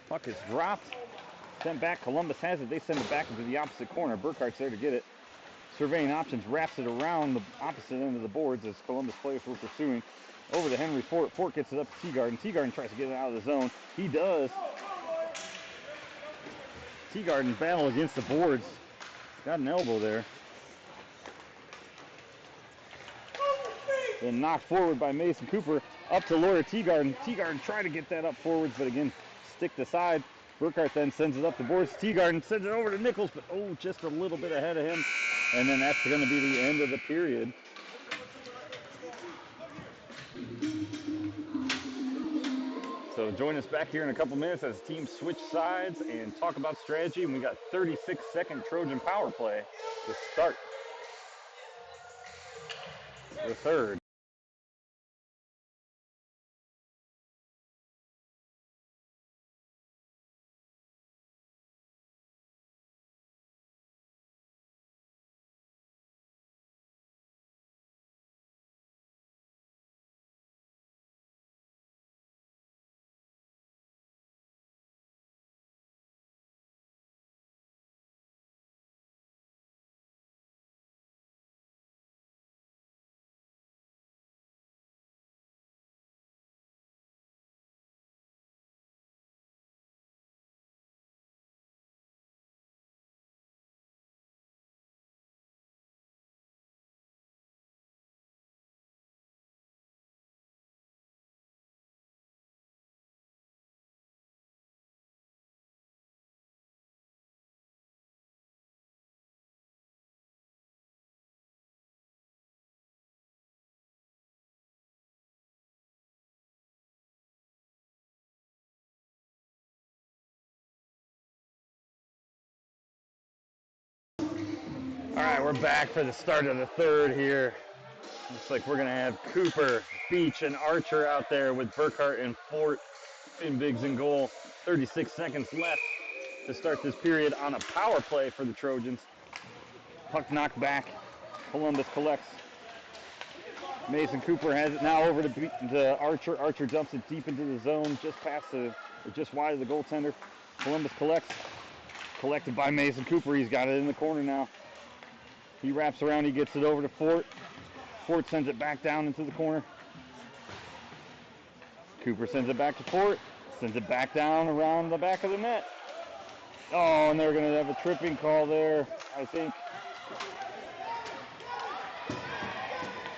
Puck is dropped. Sent back. Columbus has it. They send it back into the opposite corner. Burkhart's there to get it. Surveying options, wraps it around the opposite end of the boards as Columbus players were pursuing. Over to Henry Fort. Fort gets it up to Teagarden. Teagarden tries to get it out of the zone. He does. Teagarden battle against the boards. Got an elbow there. Then knocked forward by Mason Cooper. Up to Laura Teagarden. Teagarden tried to get that up forwards, but again, sticked aside. Burkhart then sends it up the boards. Teagarden sends it over to Nichols, but just a little bit ahead of him. And then that's going to be the end of the period. So join us back here in a couple minutes as teams switch sides and talk about strategy. And we got 36-second Trojan power play to start the third. All right, we're back for the start of the third here. Looks like we're going to have Cooper, Beach, and Archer out there with Burkhart and Fort. Finn Biggs in goal. 36 seconds left to start this period on a power play for the Trojans. Puck knocked back. Columbus collects. Mason Cooper has it now over to Archer. Archer dumps it deep into the zone, just wide of the goaltender. Columbus collects. Collected by Mason Cooper. He's got it in the corner now. He wraps around. He gets it over to Fort. Fort sends it back down into the corner. Cooper sends it back to Fort. Sends it back down around the back of the net. Oh, and they're going to have a tripping call there, I think.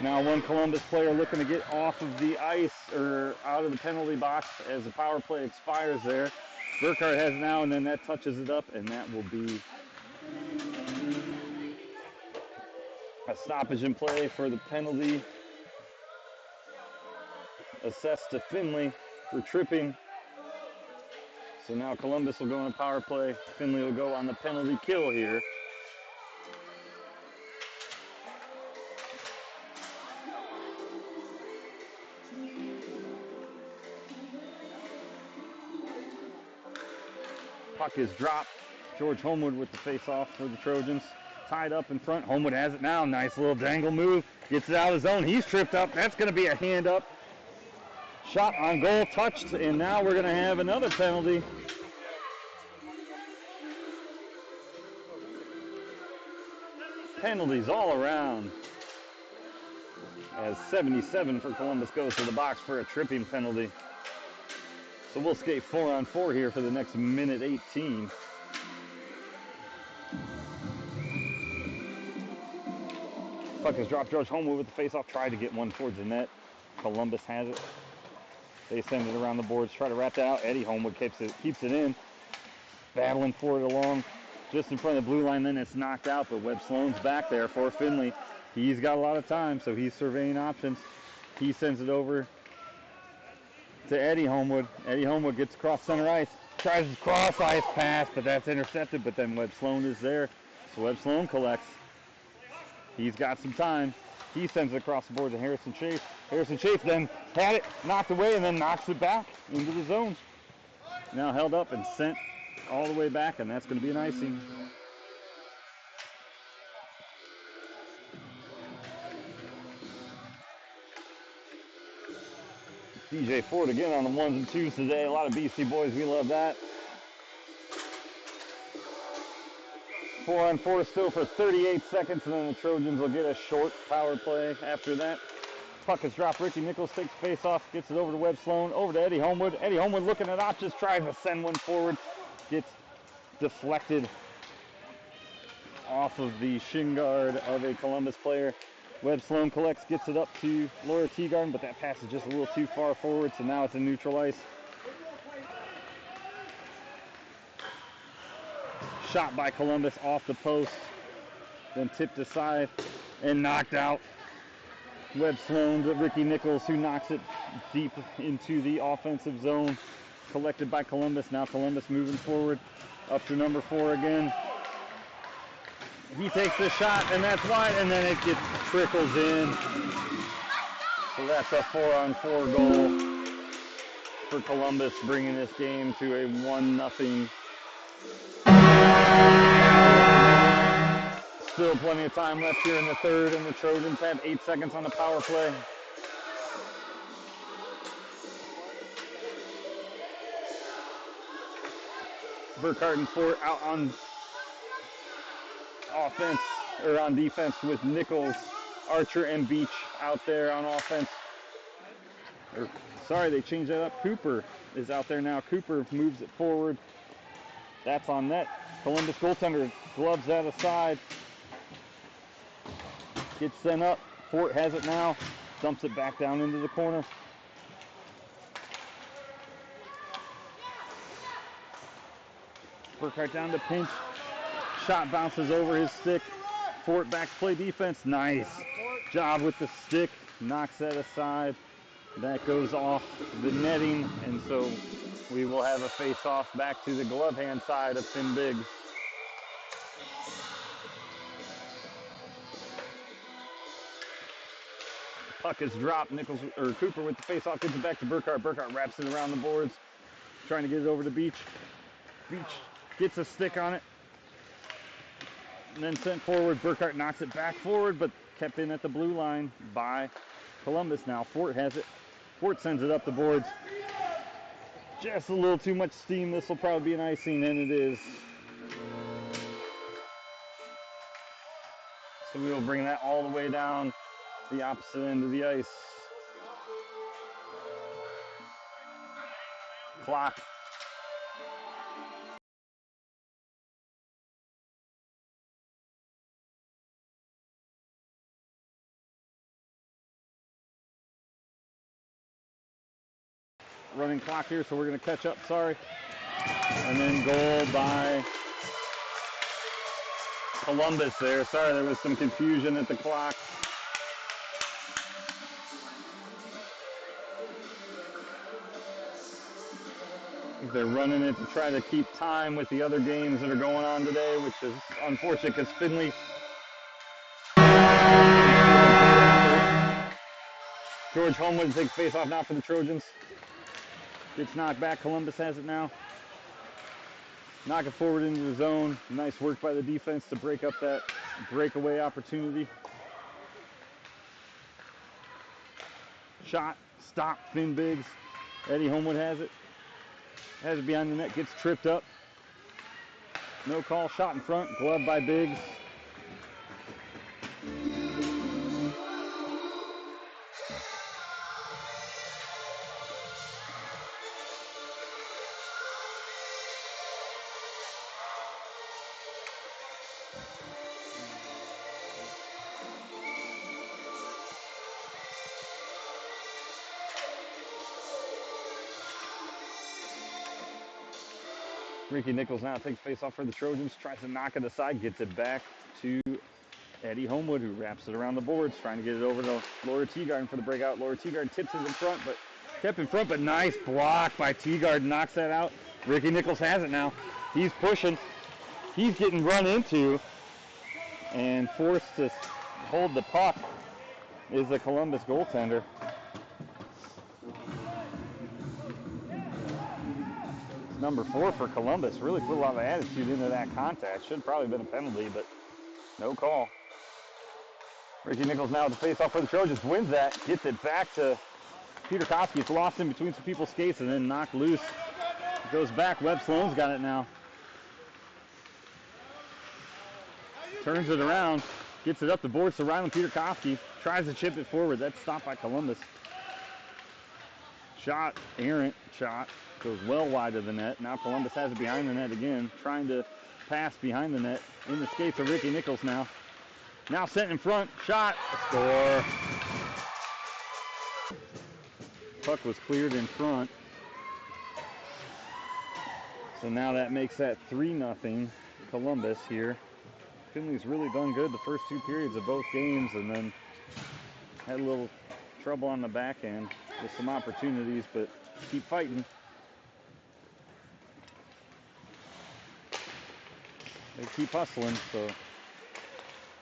Now one Columbus player looking to get off of the ice or out of the penalty box as the power play expires there. Burkhart has now, and then that touches it up, and that will be A stoppage in play for the penalty. Assessed to Findlay for tripping. So now Columbus will go on a power play. Findlay will go on the penalty kill here. Puck is dropped. George Homewood with the face-off for the Trojans. Tied up in front. Homewood has it now. Nice little dangle move. Gets it out of the zone. He's tripped up. That's going to be a hand up. Shot on goal, touched, and now we're going to have another penalty. Penalties all around. As 77 for Columbus goes to the box for a tripping penalty. So we'll skate 4-on-4 here for the next minute 18. Puck is dropped. George Homewood with the face-off. Tried to get one towards the net. Columbus has it. They send it around the boards. Try to wrap that out. Eddie Homewood keeps it in. Battling for it along. Just in front of the blue line. Then it's knocked out. But Webb Sloan's back there for Findlay. He's got a lot of time, so he's surveying options. He sends it over to Eddie Homewood. Eddie Homewood gets across center ice. Tries to cross ice pass, but that's intercepted. But then Webb Sloan is there. So Webb Sloan collects. He's got some time. He sends it across the board to Harrison Chase. Harrison Chase then had it knocked away and then knocks it back into the zone. Now held up and sent all the way back, and that's going to be an icing. DJ Ford again on the ones and twos today. A lot of BC boys. We love that. 4-on-4 still for 38 seconds, and then the Trojans will get a short power play after that. Puck is dropped. Ricky Nichols takes the face off, gets it over to Webb Sloan, over to Eddie Homewood. Eddie Homewood looking at options, tries to send one forward. Gets deflected off of the shin guard of a Columbus player. Webb Sloan collects, gets it up to Laura Teagarden, but that pass is just a little too far forward, so now it's a neutral ice. Shot by Columbus off the post, then tipped aside and knocked out. Webb Sloan to Ricky Nichols, who knocks it deep into the offensive zone. Collected by Columbus. Now Columbus moving forward up to number 4 again. He takes the shot, and that's wide, and then it trickles in. So that's a 4-on-4 goal for Columbus, bringing this game to a 1-0. Still plenty of time left here in the third, and the Trojans have 8 seconds on the power play. Burkhart and Fort out on offense, or on defense with Nichols, Archer, and Beach out there on offense. Sorry, they changed that up. Cooper is out there now. Cooper moves it forward. That's on net. Columbus goaltender gloves that aside. Gets sent up. Fort has it now. Dumps it back down into the corner. Burkhart down to pinch. Shot bounces over his stick. Fort back to play defense. Nice job with the stick. Knocks that aside. That goes off the netting, and so we will have a face-off back to the glove hand side of Finn Biggs. Puck is dropped. Cooper with the face-off gets it back to Burkhart. Burkhart wraps it around the boards, trying to get it over to Beach. Beach gets a stick on it, and then sent forward. Burkhart knocks it back forward, but kept in at the blue line by Columbus. Now Fort has it. Fort sends it up the boards. Just a little too much steam. This will probably be an icing, and it is. So we will bring that all the way down the opposite end of the ice. Clock. Running clock here, so we're going to catch up, sorry. And then goal by Columbus there. Sorry, there was some confusion at the clock. They're running it to try to keep time with the other games that are going on today, which is unfortunate because Findlay. George Homewood takes face off now for the Trojans. Gets knocked back. Columbus has it now. Knock it forward into the zone. Nice work by the defense to break up that breakaway opportunity. Shot, stop, Finn Biggs. Eddie Homewood has it. Has it behind the net, gets tripped up. No call, shot in front, glove by Biggs. Ricky Nichols now takes face off for the Trojans, tries to knock it aside, gets it back to Eddie Homewood, who wraps it around the boards, trying to get it over to Laura Teagard for the breakout. Laura Teagard tips it in front, but nice block by Teagard, knocks that out. Ricky Nichols has it now. He's pushing. He's getting run into and forced to hold the puck is the Columbus goaltender. Number 4 for Columbus really put a lot of attitude into that contact. Should probably have been a penalty, but no call. Ricky Nichols now with the face-off for the Trojans, wins that, gets it back to Peter Koski. It's lost in between some people's skates and then knocked loose. It goes back. Webb Sloan's got it now. Turns it around, gets it up the boards to Rylan Peter Koski. Tries to chip it forward. That's stopped by Columbus. Shot, errant shot. Goes well wide of the net. Now Columbus has it behind the net again. Trying to pass behind the net. In the skates of Ricky Nichols now. Now sent in front. Shot. Score. Puck was cleared in front. So now that makes that 3-0 Columbus here. Findlay's really done good the first 2 periods of both games and then had a little trouble on the back end with some opportunities, but keep fighting. They keep hustling, so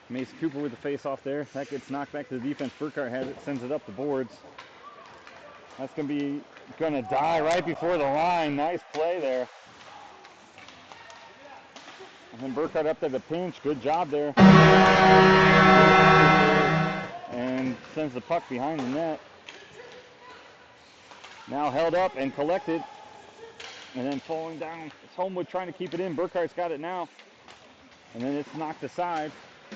Mason Cooper with the face-off there. That gets knocked back to the defense. Burkhart has it, sends it up the boards. That's gonna die right before the line. Nice play there. And then Burkhart up there to pinch. Good job there. And sends the puck behind the net. Now held up and collected. And then falling down. It's Homewood trying to keep it in. Burkhart's got it now. And then it's knocked aside.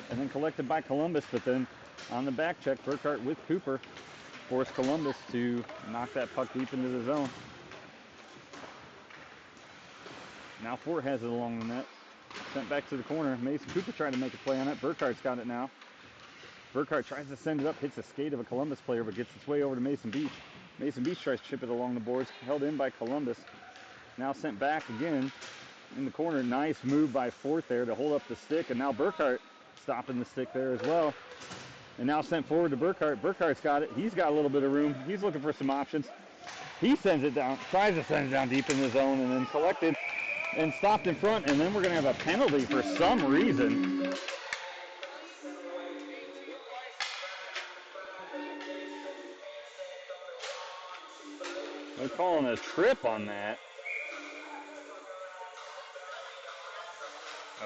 And then collected by Columbus. But then on the back check, Burkhart with Cooper forced Columbus to knock that puck deep into the zone. Now Fort has it along the net. Sent back to the corner. Mason Cooper trying to make a play on it. Burkhart's got it now. Burkhart tries to send it up, hits a skate of a Columbus player, but gets its way over to Mason Beach. Mason Beach tries to chip it along the boards, held in by Columbus. Now sent back again in the corner. Nice move by Fort there to hold up the stick, and now Burkhart stopping the stick there as well. And now sent forward to Burkhart. Burkhart's got it. He's got a little bit of room. He's looking for some options. He sends it down, tries to send it down deep in the zone, and then collected and stopped in front, and then we're going to have a penalty for some reason. They're calling a trip on that.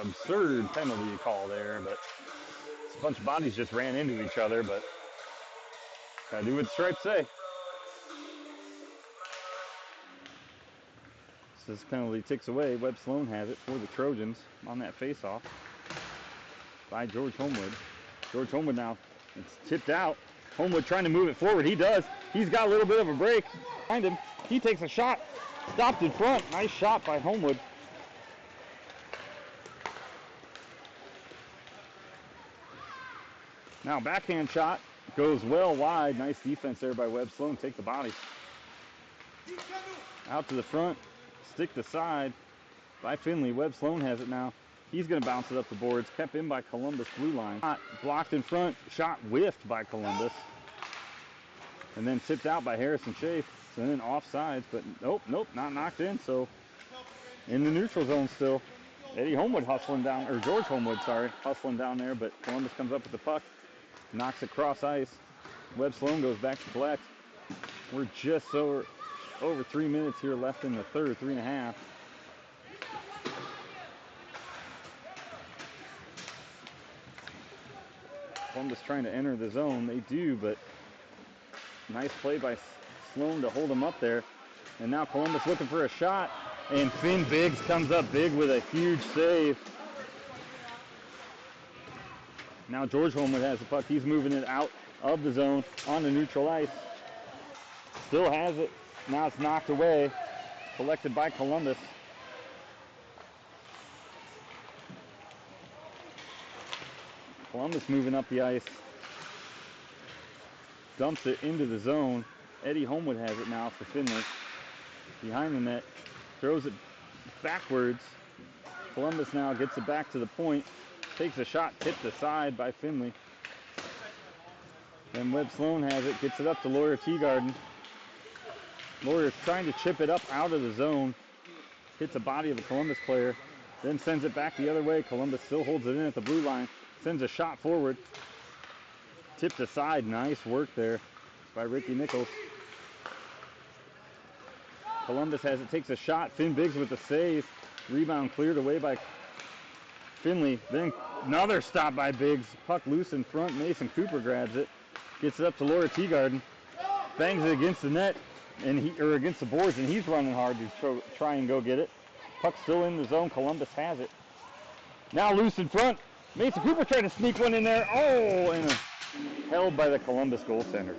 Absurd penalty call there, but a bunch of bodies just ran into each other, but gotta do what the stripes say. So this penalty ticks away. Webb Sloan has it for the Trojans on that face-off by George Homewood. George Homewood now, it's tipped out. Homewood trying to move it forward. He does. He's got a little bit of a break behind him. He takes a shot. Stopped in front. Nice shot by Homewood. Now backhand shot. Goes well wide. Nice defense there by Webb Sloan. Take the body. Out to the front. Stick to side by Findlay. Webb Sloan has it now. He's going to bounce it up the boards. Kept in by Columbus blue line. Blocked in front. Shot whiffed by Columbus. And then tipped out by Harrison Chafe. So then offsides, but nope, not knocked in. So in the neutral zone still. Eddie Homewood hustling down, or George Homewood, sorry, hustling down there, but Columbus comes up with the puck, knocks it cross ice. Webb Sloan goes back to collect. We're just over 3 minutes here left in the third, 3.5. Columbus trying to enter the zone. They do, but nice play by Sloan to hold him up there. And now Columbus looking for a shot. And Finn Biggs comes up big with a huge save. Now George Homewood has the puck. He's moving it out of the zone onto neutral ice. Still has it. Now it's knocked away. Collected by Columbus. Columbus moving up the ice. Dumps it into the zone. Eddie Homewood has it now for Findlay. Behind the net. Throws it backwards. Columbus now gets it back to the point. Takes a shot, tipped aside by Findlay. Then Webb Sloan has it, gets it up to Lawyer Teagarden. Lawyer's trying to chip it up out of the zone. Hits the body of a Columbus player. Then sends it back the other way. Columbus still holds it in at the blue line. Sends a shot forward. Tipped aside. Nice work there by Ricky Nichols. Columbus has it, takes a shot. Finn Biggs with the save. Rebound cleared away by Findlay. Then another stop by Biggs. Puck loose in front. Mason Cooper grabs it. Gets it up to Laura Teagarden. Bangs it against the net, or against the boards, and he's running hard to try and go get it. Puck still in the zone. Columbus has it. Now loose in front. Mason Cooper tried to sneak one in there. Oh, and held by the Columbus goaltender.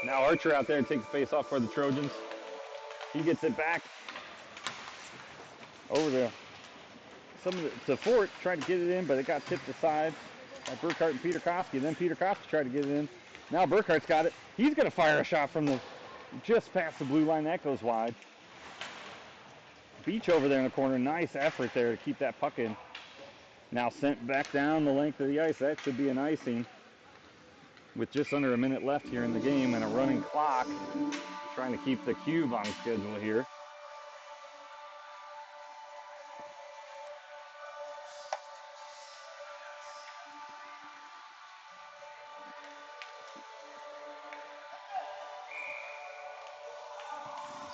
Now Archer out there takes the face off for the Trojans. He gets it back over there. To Fort, tried to get it in, but it got tipped aside by Burkhart and Peter Kofsky. Then Peter Kofsky tried to get it in. Now Burkhart's got it. He's going to fire a shot from just past the blue line. That goes wide. Beach over there in the corner. Nice effort there to keep that puck in. Now sent back down the length of the ice. That should be an icing. With just under a minute left here in the game and a running clock. Trying to keep the cube on schedule here.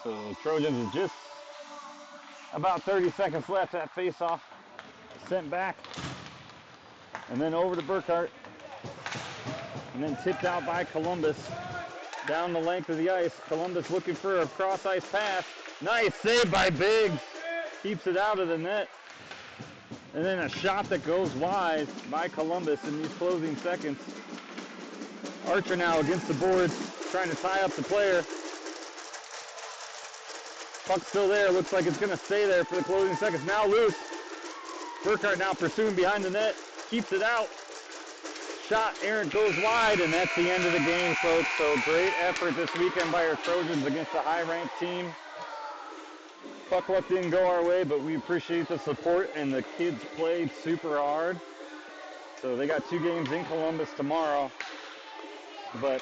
So Trojans are just about 30 seconds left. That face-off sent back. And then over to Burkhart. And then tipped out by Columbus. Down the length of the ice. Columbus looking for a cross-ice pass. Nice save by Biggs. Keeps it out of the net. And then a shot that goes wide by Columbus in these closing seconds. Archer now against the boards, trying to tie up the player. Puck's still there. Looks like it's going to stay there for the closing seconds. Now loose. Burkhart now pursuing behind the net. Keeps it out. Shot, Aaron goes wide, and that's the end of the game, folks. So great effort this weekend by our Trojans against a high-ranked team. Puck luck didn't go our way, but we appreciate the support, and the kids played super hard. So they got 2 games in Columbus tomorrow. But